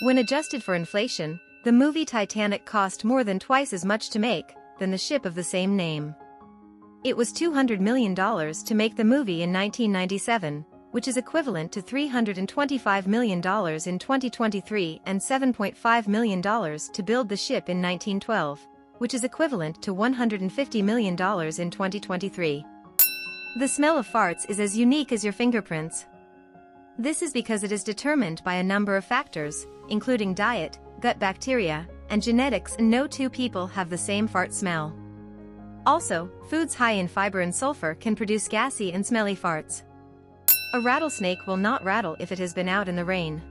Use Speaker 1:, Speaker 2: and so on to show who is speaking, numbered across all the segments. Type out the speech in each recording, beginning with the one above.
Speaker 1: When adjusted for inflation, the movie Titanic cost more than twice as much to make than the ship of the same name. It was $200 million to make the movie in 1997, which is equivalent to $325 million in 2023 and $7.5 million to build the ship in 1912, which is equivalent to $150 million in 2023. The smell of farts is as unique as your fingerprints. This is because it is determined by a number of factors, including diet, gut bacteria, and genetics, and no two people have the same fart smell. Also, foods high in fiber and sulfur can produce gassy and smelly farts. A rattlesnake will not rattle if it has been out in the rain.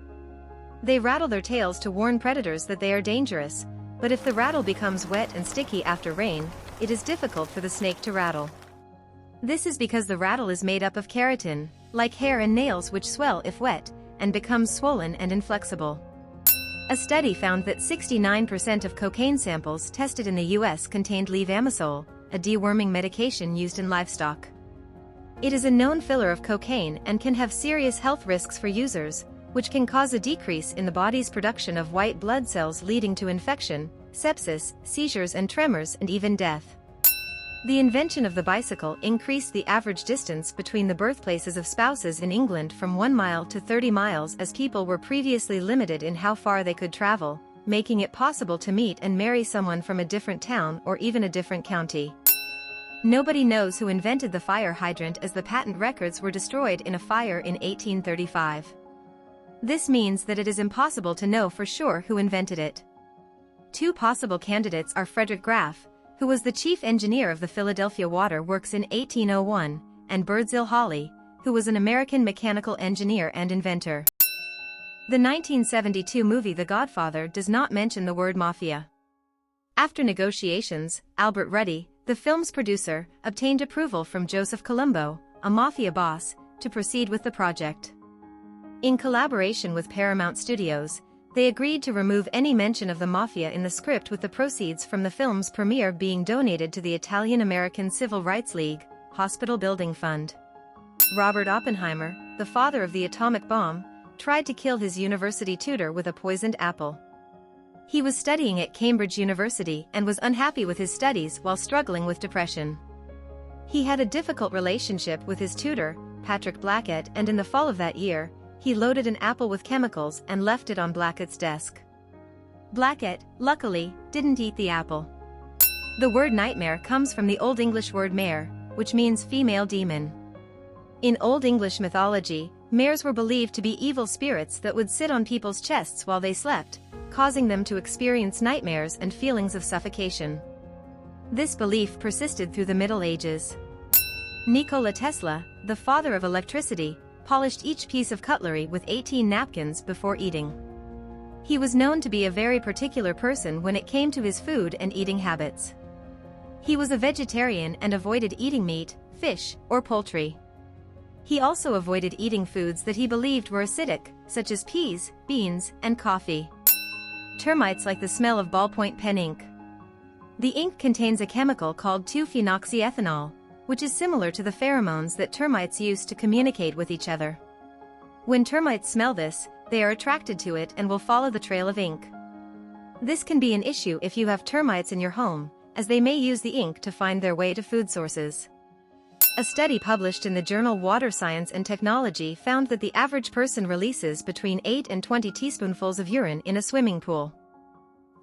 Speaker 1: They rattle their tails to warn predators that they are dangerous, but if the rattle becomes wet and sticky after rain, it is difficult for the snake to rattle. This is because the rattle is made up of keratin, like hair and nails, which swell if wet, and becomes swollen and inflexible. A study found that 69% of cocaine samples tested in the US contained levamisole, a deworming medication used in livestock. It is a known filler of cocaine and can have serious health risks for users, which can cause a decrease in the body's production of white blood cells, leading to infection, sepsis, seizures and tremors, and even death. The invention of the bicycle increased the average distance between the birthplaces of spouses in England from 1 mile to 30 miles, as people were previously limited in how far they could travel, making it possible to meet and marry someone from a different town or even a different county. Nobody knows who invented the fire hydrant, as the patent records were destroyed in a fire in 1835. This means that it is impossible to know for sure who invented it. Two possible candidates are Frederick Graff, who was the chief engineer of the Philadelphia Water Works in 1801, and Birdsell Hawley, who was an American mechanical engineer and inventor. The 1972 movie The Godfather does not mention the word mafia. After negotiations, Albert Ruddy, the film's producer, obtained approval from Joseph Colombo, a mafia boss, to proceed with the project. In collaboration with Paramount Studios, they agreed to remove any mention of the mafia in the script, with the proceeds from the film's premiere being donated to the Italian-American Civil Rights League Hospital Building Fund. Robert Oppenheimer, the father of the atomic bomb, tried to kill his university tutor with a poisoned apple. He was studying at Cambridge University and was unhappy with his studies while struggling with depression. He had a difficult relationship with his tutor, Patrick Blackett, and in the fall of that year, he loaded an apple with chemicals and left it on Blackett's desk. Blackett, luckily, didn't eat the apple. The word nightmare comes from the Old English word mare, which means female demon. In Old English mythology, mares were believed to be evil spirits that would sit on people's chests while they slept, causing them to experience nightmares and feelings of suffocation. This belief persisted through the Middle Ages. Nikola Tesla, the father of electricity, polished each piece of cutlery with 18 napkins before eating. He was known to be a very particular person when it came to his food and eating habits. He was a vegetarian and avoided eating meat, fish, or poultry. He also avoided eating foods that he believed were acidic, such as peas, beans, and coffee. Termites like the smell of ballpoint pen ink. The ink contains a chemical called 2-phenoxyethanol, which is similar to the pheromones that termites use to communicate with each other. When termites smell this, they are attracted to it and will follow the trail of ink. This can be an issue if you have termites in your home, as they may use the ink to find their way to food sources. A study published in the journal Water Science and Technology found that the average person releases between 8 and 20 teaspoonfuls of urine in a swimming pool.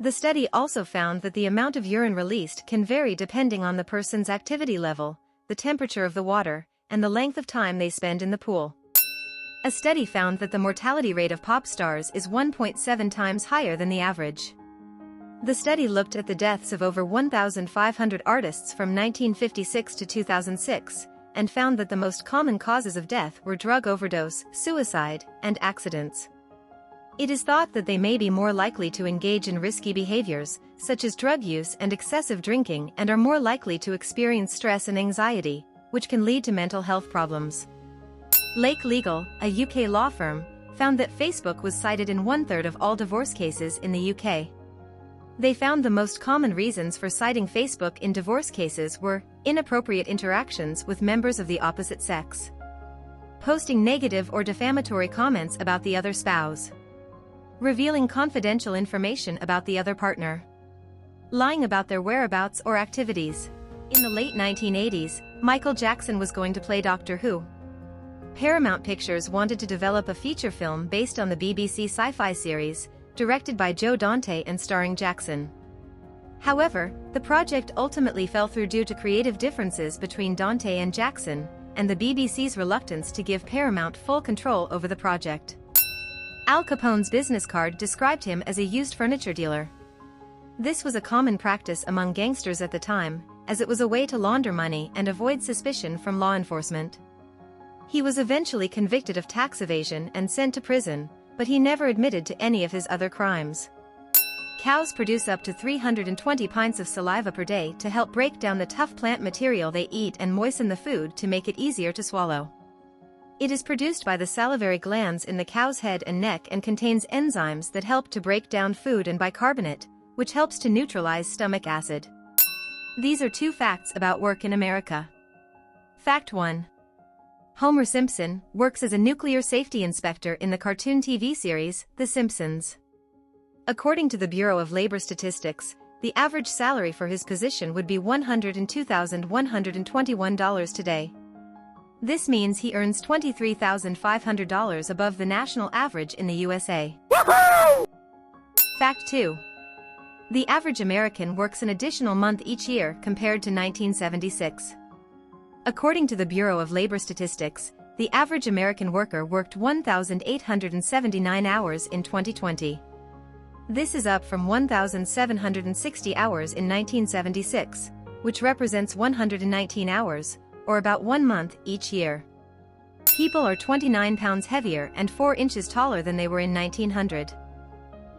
Speaker 1: The study also found that the amount of urine released can vary depending on the person's activity level, the temperature of the water, and the length of time they spend in the pool. A study found that the mortality rate of pop stars is 1.7 times higher than the average. The study looked at the deaths of over 1,500 artists from 1956 to 2006, and found that the most common causes of death were drug overdose, suicide, and accidents. It is thought that they may be more likely to engage in risky behaviors, such as drug use and excessive drinking, and are more likely to experience stress and anxiety, which can lead to mental health problems. Lake Legal, a UK law firm, found that Facebook was cited in 1/3 of all divorce cases in the UK. They found the most common reasons for citing Facebook in divorce cases were inappropriate interactions with members of the opposite sex, posting negative or defamatory comments about the other spouse, revealing confidential information about the other partner, lying about their whereabouts or activities. In the late 1980s, Michael Jackson was going to play Doctor Who. Paramount Pictures wanted to develop a feature film based on the BBC sci-fi series, directed by Joe Dante and starring Jackson. However, the project ultimately fell through due to creative differences between Dante and Jackson, and the BBC's reluctance to give Paramount full control over the project. Al Capone's business card described him as a used furniture dealer. This was a common practice among gangsters at the time, as it was a way to launder money and avoid suspicion from law enforcement. He was eventually convicted of tax evasion and sent to prison, but he never admitted to any of his other crimes. Cows produce up to 320 pints of saliva per day to help break down the tough plant material they eat and moisten the food to make it easier to swallow. It is produced by the salivary glands in the cow's head and neck and contains enzymes that help to break down food and bicarbonate, which helps to neutralize stomach acid. These are 2 facts about work in America. Fact 1. Homer Simpson works as a nuclear safety inspector in the cartoon TV series, The Simpsons. According to the Bureau of Labor Statistics, the average salary for his position would be $102,121 today. This means he earns $23,500 above the national average in the USA. Woohoo! Fact 2. The average American works an additional month each year compared to 1976. According to the Bureau of Labor Statistics, the average American worker worked 1,879 hours in 2020. This is up from 1,760 hours in 1976, which represents 119 hours, or about 1 month each year. People are 29 pounds heavier and 4 inches taller than they were in 1900.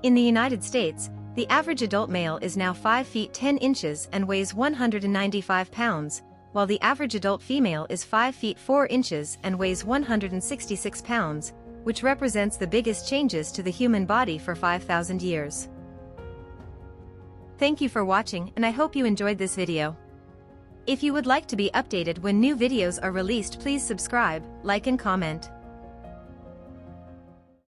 Speaker 1: In the United States, the average adult male is now 5 feet 10 inches and weighs 195 pounds, while the average adult female is 5 feet 4 inches and weighs 166 pounds, which represents the biggest changes to the human body for 5,000 years. Thank you for watching, and I hope you enjoyed this video. If you would like to be updated when new videos are released, please subscribe, like and comment.